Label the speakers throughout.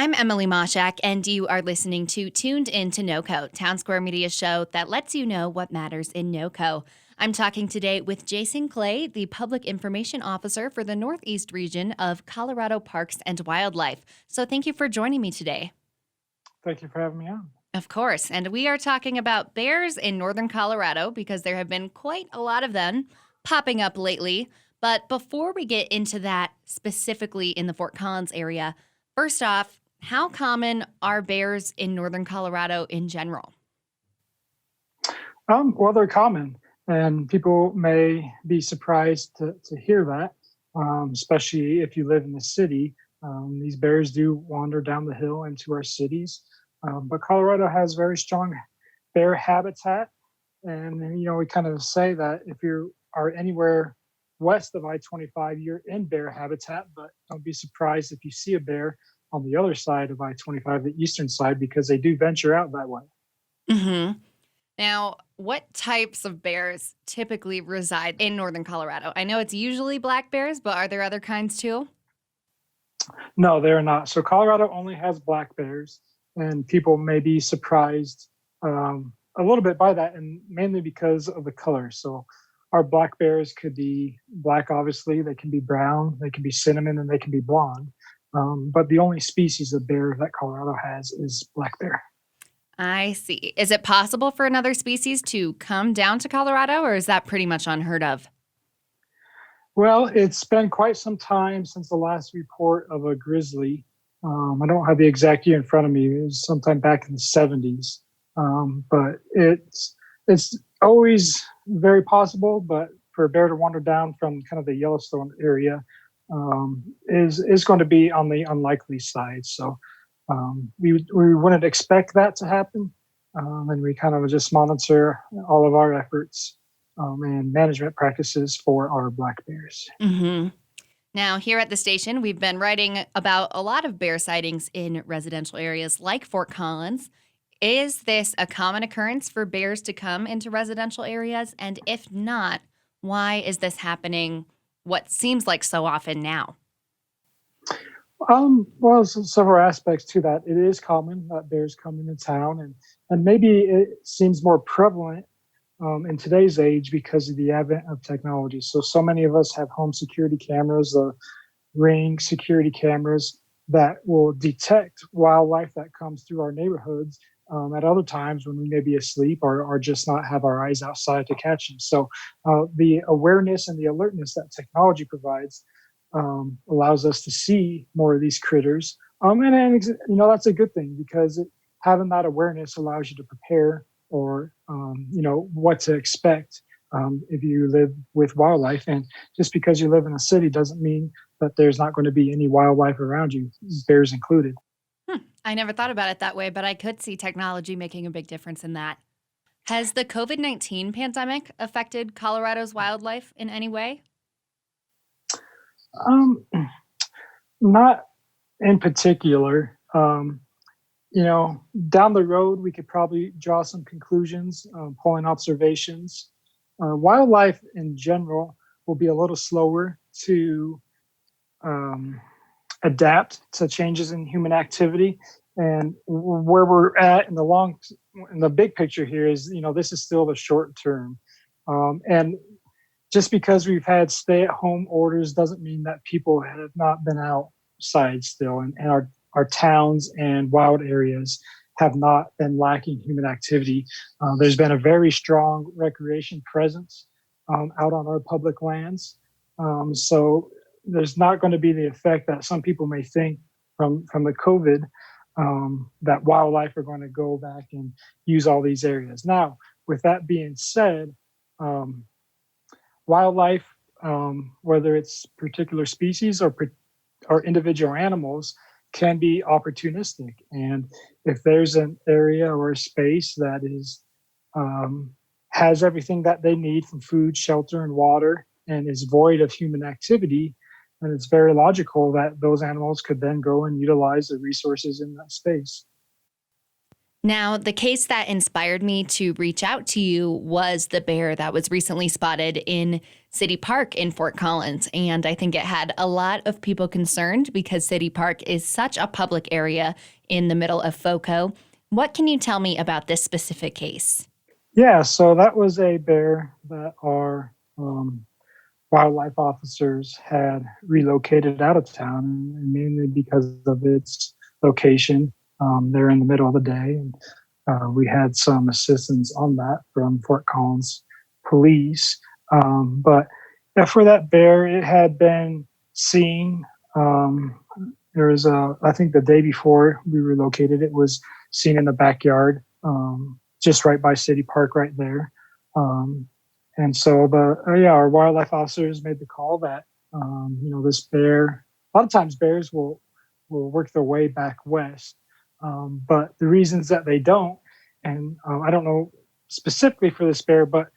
Speaker 1: I'm Emily Mashak, and you are listening to Tuned Into NoCo, Town Square Media's show that lets you know what matters in NoCo. I'm talking today with Jason Clay, the Public Information Officer for the Northeast region of Colorado Parks and Wildlife. So thank you for joining me today.
Speaker 2: Thank you for having me on.
Speaker 1: Of course. And we are talking about bears in northern Colorado because there have been quite a lot of them popping up lately. But before we get into that specifically in the Fort Collins area, first off, how common are bears in northern Colorado in general?
Speaker 2: Well, they're common, and people may be surprised to hear that, especially if you live in the city. These bears do wander down the hill into our cities, but Colorado has very strong bear habitat. And, we kind of say that if you are anywhere west of I-25, you're in bear habitat, but don't be surprised if you see a bear on the other side of I-25, the eastern side, because they do venture out that way.
Speaker 1: Mm-hmm. Now, what types of bears typically reside in northern Colorado? I know it's usually black bears, but are there other kinds too?
Speaker 2: No, they're not. So Colorado only has black bears, and people may be surprised a little bit by that, and mainly because of the color. So our black bears could be black, obviously. They can be brown, they can be cinnamon, and they can be blonde. But the only species of bear that Colorado has is black bear.
Speaker 1: I see. Is it possible for another species to come down to Colorado, or is that pretty much unheard of?
Speaker 2: Well, it's been quite some time since the last report of a grizzly. I don't have the exact year in front of me. It was sometime back in the 70s. But it's always very possible, but for a bear to wander down from kind of the Yellowstone area is going to be on the unlikely side. So we wouldn't expect that to happen, and we kind of just monitor all of our efforts and management practices for our black bears.
Speaker 1: Mm-hmm. Now, here at the station, we've been writing about a lot of bear sightings in residential areas like Fort Collins. Is this a common occurrence for bears to come into residential areas? And if not, why is this happening what seems like so often now?
Speaker 2: Well, there's several aspects to that. It is common that bears come into town, and maybe it seems more prevalent in today's age because of the advent of technology. So many of us have home security cameras, the Ring security cameras that will detect wildlife that comes through our neighborhoods at other times when we may be asleep or just not have our eyes outside to catch them. So the awareness and the alertness that technology provides allows us to see more of these critters. And that's a good thing because having that awareness allows you to prepare or, what to expect if you live with wildlife. And just because you live in a city doesn't mean that there's not going to be any wildlife around you, bears included.
Speaker 1: I never thought about it that way, but I could see technology making a big difference in that. Has the COVID-19 pandemic affected Colorado's wildlife in any way?
Speaker 2: Not in particular. Down the road, we could probably draw some conclusions, pulling observations. Wildlife in general will be a little slower to adapt to changes in human activity. And where we're at in the big picture here is, this is still the short term. And just because we've had stay-at-home orders doesn't mean that people have not been outside still. And our towns and wild areas have not been lacking human activity. There's been a very strong recreation presence out on our public lands. So there's not going to be the effect that some people may think from the COVID that wildlife are going to go back and use all these areas. Now, with that being said, wildlife, whether it's particular species or individual animals, can be opportunistic. And if there's an area or a space that is has everything that they need from food, shelter, and water, and is void of human activity, then it's very logical that those animals could then go and utilize the resources in that space.
Speaker 1: Now, the case that inspired me to reach out to you was the bear that was recently spotted in City Park in Fort Collins. And I think it had a lot of people concerned because City Park is such a public area in the middle of FOCO. What can you tell me about this specific case?
Speaker 2: Yeah, so that was a bear that our wildlife officers had relocated out of town, and mainly because of its location. They're in the middle of the day, and we had some assistance on that from Fort Collins police. But for that bear, it had been seen. Um, there was I think the day before we relocated, it was seen in the backyard, just right by City Park, right there. Um, and so our wildlife officers made the call that this bear. A lot of times bears will work their way back west, but the reasons that they don't, and I don't know specifically for this bear, but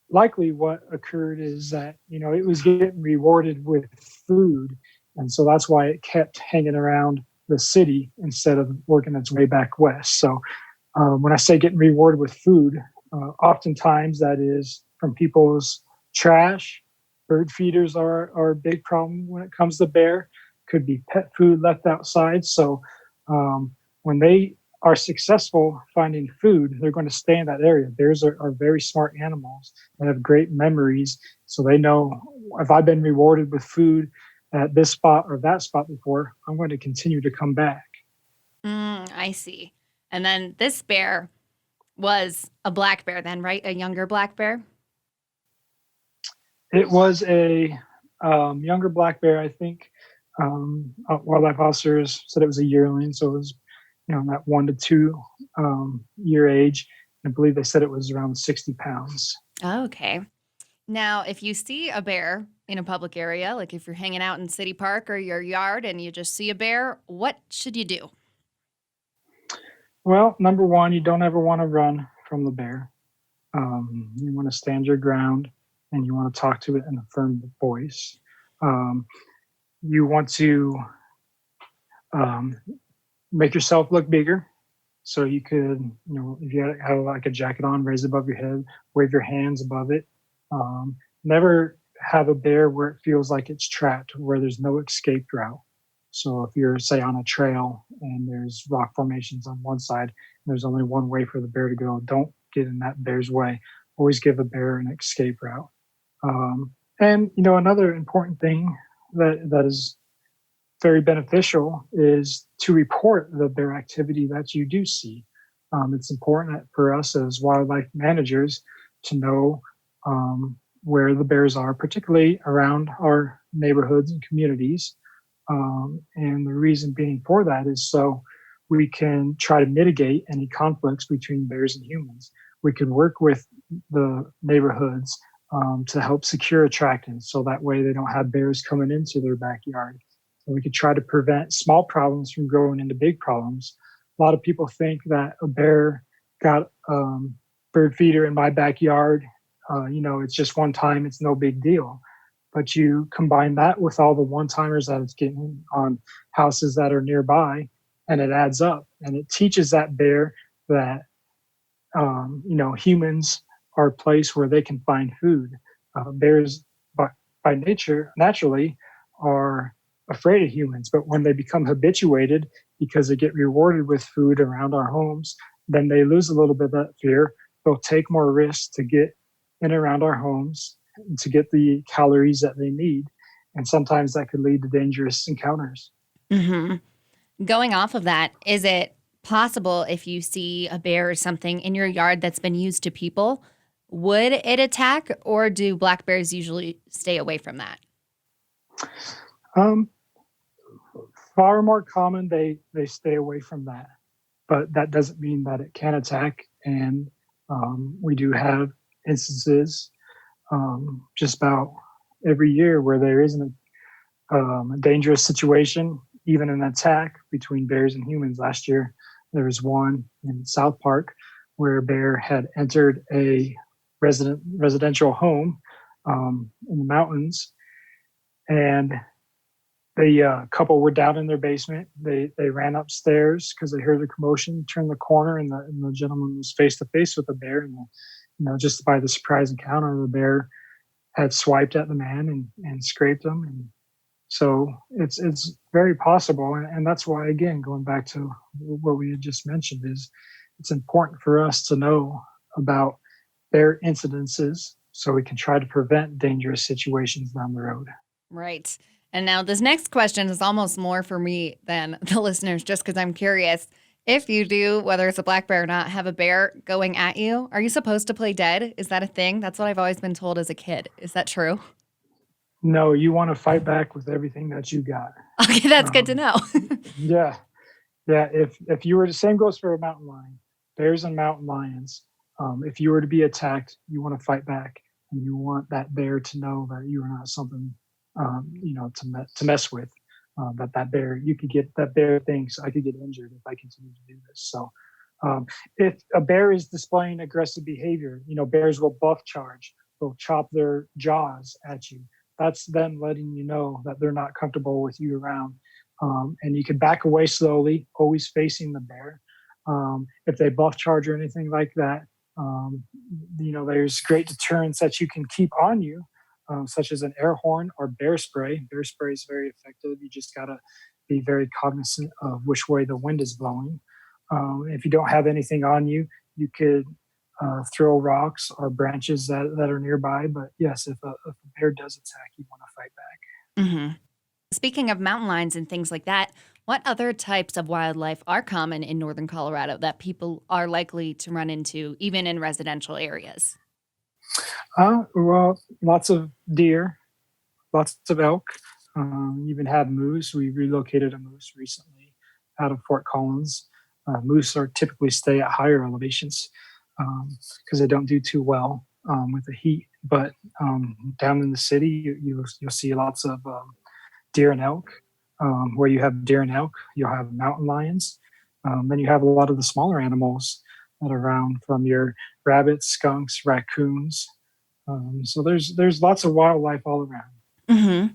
Speaker 2: likely what occurred is that it was getting rewarded with food, and so that's why it kept hanging around the city instead of working its way back west. So when I say getting rewarded with food, oftentimes that is from people's trash. Bird feeders are a big problem when it comes to bear. Could be pet food left outside. So when they are successful finding food, they're going to stay in that area. Bears are very smart animals and have great memories. So they know, if I've been rewarded with food at this spot or that spot before, I'm going to continue to come back.
Speaker 1: I see. And then this bear was a black bear then, right? A younger black bear?
Speaker 2: It was a younger black bear, I think. Wildlife officers said it was a yearling, so it was, that 1 to 2 year age. I believe they said it was around 60 pounds.
Speaker 1: Okay. Now, if you see a bear in a public area, like if you're hanging out in City Park or your yard and you just see a bear, what should you do?
Speaker 2: Well, number one, you don't ever want to run from the bear. You want to stand your ground and you want to talk to it in a firm voice. You want to make yourself look bigger. So you could, if you have like a jacket on, raise it above your head, wave your hands above it. Never have a bear where it feels like it's trapped, where there's no escape route. So if you're, say, on a trail and there's rock formations on one side, and there's only one way for the bear to go, don't get in that bear's way. Always give a bear an escape route. And another important thing that is very beneficial is to report the bear activity that you do see. It's important for us as wildlife managers to know where the bears are, particularly around our neighborhoods and communities. And the reason being for that is so we can try to mitigate any conflicts between bears and humans. We can work with the neighborhoods to help secure attractants, so that way they don't have bears coming into their backyard. So we could try to prevent small problems from growing into big problems. A lot of people think that a bear got bird feeder in my backyard. It's just one time, it's no big deal. But you combine that with all the one-timers that it's getting on houses that are nearby, and it adds up. And it teaches that bear that, humans are a place where they can find food. Bears, by nature, naturally, are afraid of humans. But when they become habituated because they get rewarded with food around our homes, then they lose a little bit of that fear. They'll take more risks to get in around our homes, to get the calories that they need. And sometimes that could lead to dangerous encounters.
Speaker 1: Mm-hmm. Going off of that, is it possible if you see a bear or something in your yard that's been used to people, would it attack, or do black bears usually stay away from that?
Speaker 2: Far more common, they stay away from that. But that doesn't mean that it can attack. And we do have instances just about every year where there isn't a dangerous situation, even an attack between bears and humans. Last year, there was one in South Park where a bear had entered a residential home in the mountains, and the couple were down in their basement. They ran upstairs because they heard the commotion, turned the corner, and the gentleman was face to face with the bear. And just by the surprise encounter, the bear had swiped at the man and scraped him. And so it's very possible. And that's why, again, going back to what we had just mentioned, is it's important for us to know about their incidences so we can try to prevent dangerous situations down the road.
Speaker 1: Right. And now this next question is almost more for me than the listeners, just because I'm curious. If you do, whether it's a black bear or not, have a bear going at you, are you supposed to play dead? Is that a thing? That's what I've always been told as a kid. Is that true?
Speaker 2: No, you want to fight back with everything that you got.
Speaker 1: Okay, that's good to
Speaker 2: Um,
Speaker 1: know.
Speaker 2: yeah, yeah. If you were, the same goes for a mountain lion, bears and mountain lions. If you were to be attacked, you want to fight back, and you want that bear to know that you are not something, to mess with. That bear, you could get that bear thinks I could get injured if I continue to do this. So, if a bear is displaying aggressive behavior, bears will buff charge, they'll chop their jaws at you. That's them letting you know that they're not comfortable with you around. And you can back away slowly, always facing the bear. If they buff charge or anything like that, there's great deterrents that you can keep on you, such as an air horn or bear spray. Bear spray is very effective. You just got to be very cognizant of which way the wind is blowing. If you don't have anything on you, you could throw rocks or branches that are nearby. But yes, if a bear does attack, you want to fight back.
Speaker 1: Hmm. Speaking of mountain lions and things like that, what other types of wildlife are common in northern Colorado that people are likely to run into, even in residential areas?
Speaker 2: Well, lots of deer, lots of elk. Even had moose. We relocated a moose recently out of Fort Collins. Moose are typically stay at higher elevations because they don't do too well with the heat. But down in the city, you'll see lots of deer and elk. Where you have deer and elk, you'll have mountain lions. Then you have a lot of the smaller animals that are around, from your rabbits, skunks, raccoons. So there's lots of wildlife all around.
Speaker 1: Hmm.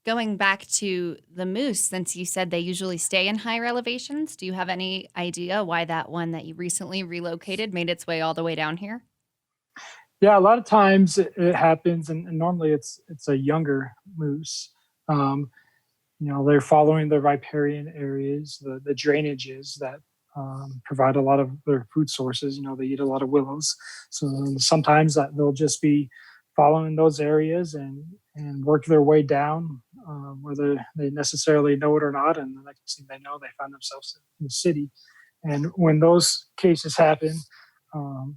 Speaker 1: Going back to the moose, since you said they usually stay in higher elevations, do you have any idea why that one that you recently relocated made its way all the way down here?
Speaker 2: Yeah, a lot of times it happens, and normally it's a younger moose. Um, they're following the riparian areas, the drainages that provide a lot of their food sources. They eat a lot of willows, so sometimes that they'll just be following those areas and work their way down, whether they necessarily know it or not. And the next thing they know, they find themselves in the city. And when those cases happen, um,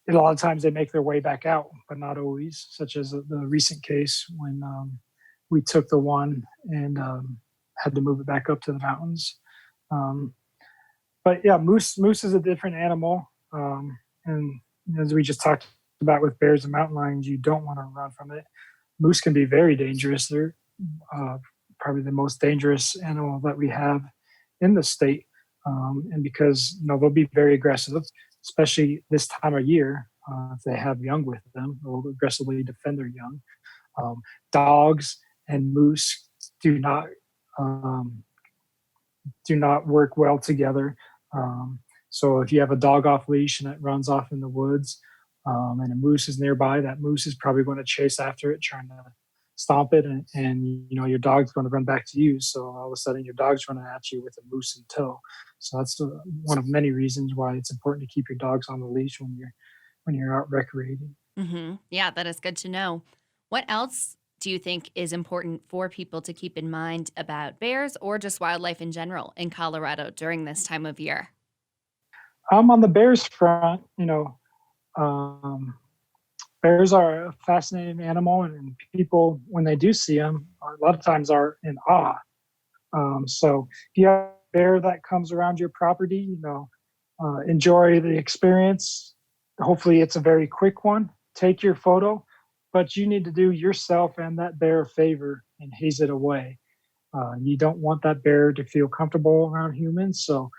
Speaker 2: a lot of times they make their way back out, but not always, such as the recent case when we took the one and had to move it back up to the mountains. Um, but yeah, moose is a different animal. And as we just talked about with bears and mountain lions, you don't want to run from it. Moose can be very dangerous. They're probably the most dangerous animal that we have in the state. And because they'll be very aggressive, especially this time of year. If they have young with them, they'll aggressively defend their young. Dogs and moose do not um, work well together. So if you have a dog off leash and it runs off in the woods, and a moose is nearby, that moose is probably going to chase after it, trying to stomp it, and your dog's going to run back to you. So all of a sudden, your dog's running at you with a moose in tow. So that's one of many reasons why it's important to keep your dogs on the leash when you're out recreating.
Speaker 1: Hmm. Yeah, that is good to know. What else do you think is important for people to keep in mind about bears or just wildlife in general in Colorado during this time of year?
Speaker 2: On the bears front, um, bears are a fascinating animal, and people, when they do see them, a lot of times are in awe. So if you have a bear that comes around your property, enjoy the experience. Hopefully, it's a very quick one. Take your photo, but you need to do yourself and that bear a favor and haze it away. You don't want that bear to feel comfortable around humans. So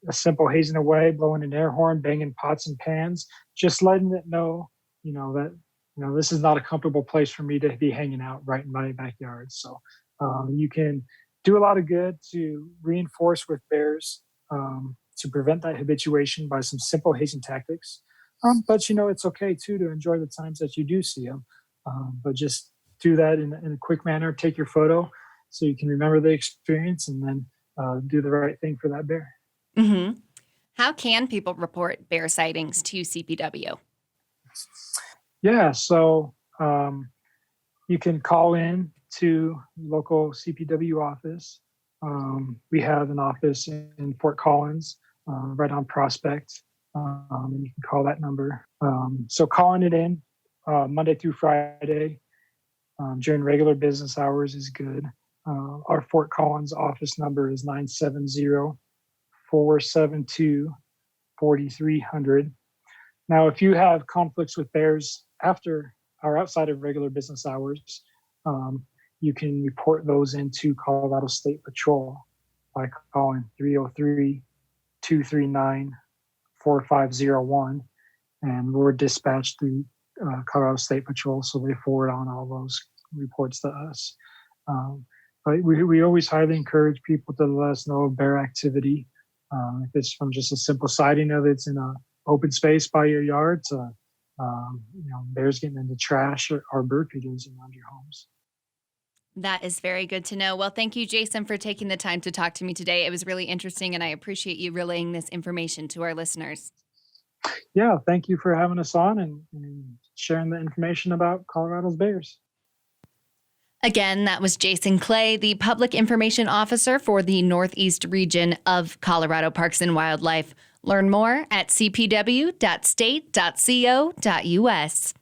Speaker 2: a simple hazing away, blowing an air horn, banging pots and pans, just letting it know, that this is not a comfortable place for me to be hanging out right in my backyard. So you can do a lot of good to reinforce with bears, to prevent that habituation by some simple hazing tactics. But it's okay too to enjoy the times that you do see them. But just do that in a quick manner. Take your photo so you can remember the experience, and then do the right thing for that bear.
Speaker 1: Mm-hmm. How can people report bear sightings to CPW?
Speaker 2: Yeah, so you can call in to local CPW office. We have an office in Fort Collins, right on Prospect, and you can call that number. So calling it in Monday through Friday during regular business hours is good. Our Fort Collins office number is 970-472-4300. Now, if you have conflicts with bears after or outside of regular business hours, you can report those into Colorado State Patrol by calling 303-239-4501. And we're dispatched through Colorado State Patrol, so they forward on all those reports to us. But we always highly encourage people to let us know of bear activity. If it's from just a simple sighting of it's in an open space by your yard to bears getting into trash or bird feeders around your homes.
Speaker 1: That is very good to know. Well, thank you, Jason, for taking the time to talk to me today. It was really interesting, and I appreciate you relaying this information to our listeners.
Speaker 2: Yeah, thank you for having us on and sharing the information about Colorado's bears.
Speaker 1: Again, that was Jason Clay, the Public Information Officer for the Northeast region of Colorado Parks and Wildlife. Learn more at cpw.state.co.us.